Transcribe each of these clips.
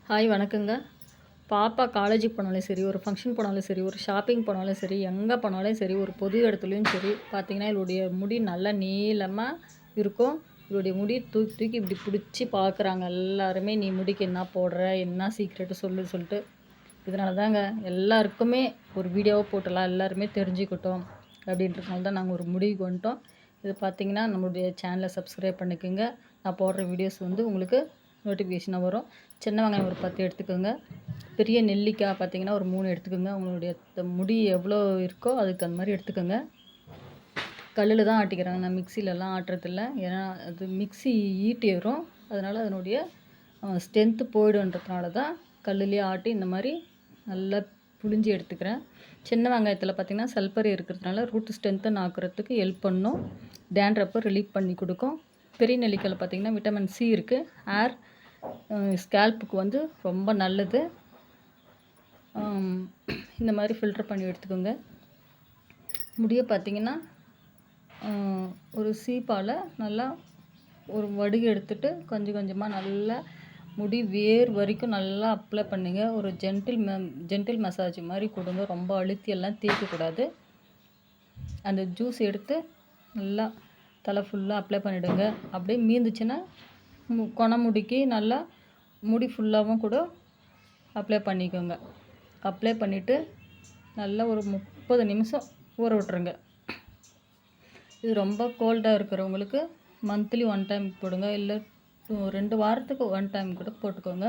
Hi வணக்கங்க. பாப்பா காலேஜுக்கு போனாலும் சரி, ஒரு ஃபங்க்ஷன் போனாலும் சரி, ஒரு ஷாப்பிங் போனாலும் சரி, எங்கே போனாலும் சரி, ஒரு பொது இடத்துலையும் சரி பார்த்திங்கன்னா, இவளுடைய முடி நல்லா நீளமாக இருக்கும். இவளுடைய முடி தூக்கி தூக்கி இப்படி பிடிச்சி பார்க்குறாங்க எல்லாருமே. நீ முடிக்கு என்ன போடுற, என்ன சீக்ரெட்டு சொல்லிட்டு. இதனால தாங்க எல்லாருக்குமே ஒரு வீடியோவை போட்டலாம், எல்லாருமே தெரிஞ்சுக்கிட்டோம் அப்படின்றதுனால தான் நாங்கள் ஒரு முடிவுக்கு வந்துட்டோம். இது பார்த்திங்கன்னா, நம்மளுடைய சேனலை சப்ஸ்கிரைப் பண்ணிக்கோங்க. நான் போடுற வீடியோஸ் உங்களுக்கு நோட்டிஃபிகேஷனாக வரும். சின்ன வெங்காயம் ஒரு 10 எடுத்துக்கோங்க. பெரிய நெல்லிக்காய் பார்த்திங்கன்னா ஒரு 3 எடுத்துக்கோங்க. உங்களுடைய முடி எவ்வளோ இருக்கோ அதுக்கு அந்த மாதிரி எடுத்துக்கோங்க. கல்லில் தான் ஆட்டிக்கிறாங்க, நான் மிக்சிலெலாம் ஆட்டுறதில்ல. ஏன்னா அது மிக்சி ஈட்டிடும், அதனால் அதனுடைய ஸ்ட்ரென்த்து போய்டுன்றதுனால தான் கல்லுலேயே ஆட்டி இந்த மாதிரி நல்லா புழிஞ்சி எடுத்துக்கிறேன். சின்ன வெங்காயத்தில் பார்த்திங்கன்னா சல்பர் இருக்கிறதுனால ரூட் ஸ்ட்ரென்த்தன் ஆக்குறதுக்கு ஹெல்ப் பண்ணும், டேண்ட்ரப்பை ரிலீஃப் பண்ணி கொடுக்கும். பெரிய நெல்லிக்காயில் பார்த்திங்கன்னா விட்டமின் சி இருக்குது, ஹேர் ஸ்கேல்ப்புக்கு ரொம்ப நல்லது. இந்த மாதிரி ஃபில்டர் பண்ணி எடுத்துக்கோங்க. முடியை பார்த்திங்கன்னா ஒரு சீப்பால் நல்லா ஒரு வடுகு எடுத்துகிட்டு கொஞ்சம் கொஞ்சமாக நல்லா முடி வேர் வரைக்கும் நல்லா அப்ளை பண்ணுங்க. ஒரு ஜென்டில் மசாஜ் மாதிரி கொடுங்க, ரொம்ப அழுத்தியெல்லாம் தேய்க்கக்கூடாது. அந்த ஜூஸ் எடுத்து நல்லா தலை ஃபுல்லாக அப்ளை பண்ணிவிடுங்க. அப்படியே மீந்துச்சுன்னா கொனை முடிக்கு நல்லா முடி ஃபுல்லாகவும் கூட அப்ளை பண்ணிக்கோங்க. அப்ளை பண்ணிவிட்டு நல்லா ஒரு 30 நிமிஷம் ஊற விட்ருங்க. இது ரொம்ப கோல்டாக இருக்கிறவங்களுக்கு மந்த்லி 1 டைம் போடுங்க, இல்லை 2 வாரத்துக்கு 1 டைம் கூட போட்டுக்கோங்க.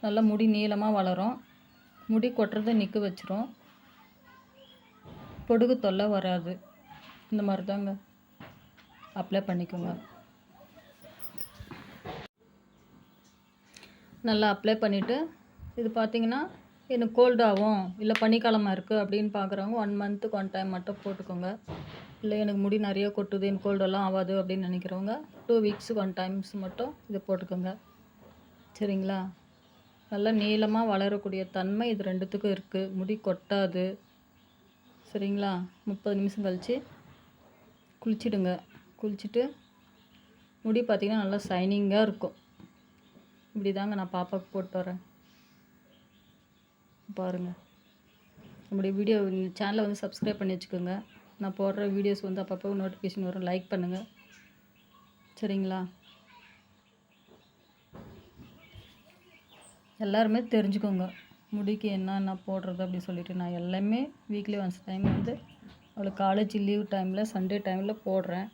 நல்லா முடி நீளமாக வளரும், முடி கொட்டுறதை நிற்க வச்சிரும், பொடுகு தொல்லை வராது. இந்த மாதிரி தாங்க அப்ளை பண்ணிக்கோங்க. நல்லா அப்ளை பண்ணிவிட்டு இது பார்த்திங்கன்னா எனக்கு கோல்டாகும், இல்லை பனிக்காலமாக இருக்குது அப்படின்னு பார்க்குறவங்க 1 மந்த்துக்கு 1 டைம் மட்டும் போட்டுக்கோங்க. இல்லை எனக்கு முடி நிறைய கொட்டுது, எனக்கு கோல்டெல்லாம் ஆகாது அப்படின்னு நினைக்கிறவங்க 2 வீக்ஸுக்கு 1 டைம்ஸ் மட்டும் இதை போட்டுக்கோங்க. சரிங்களா? நல்லா நீளமாக வளரக்கூடிய தன்மை இது ரெண்டுத்துக்கும் இருக்குது, முடி கொட்டாது. சரிங்களா? 30 நிமிஷம் கழித்து குளிச்சிடுங்க. குளிச்சுட்டு முடி பார்த்திங்கன்னா நல்லா ஷைனிங்காக இருக்கும். இப்படி தாங்க நான் பாப்பாவுக்கு போட்டு வரேன், பாருங்கள். நம்முடைய வீடியோ சேனலை சப்ஸ்கிரைப் பண்ணி வச்சுக்கோங்க. நான் போடுற வீடியோஸ் அப்பப்போ நோட்டிஃபிகேஷன் வரும், லைக் பண்ணுங்கள். சரிங்களா? எல்லாருமே தெரிஞ்சுக்கோங்க முடிக்கு என்ன போடுறது அப்படின்னு சொல்லிட்டு. நான் எல்லாமே வீக்லி ஒன்ஸ் டைம் அவளுக்கு காலேஜ் லீவ் டைமில், சண்டே டைமில் போடுறேன்.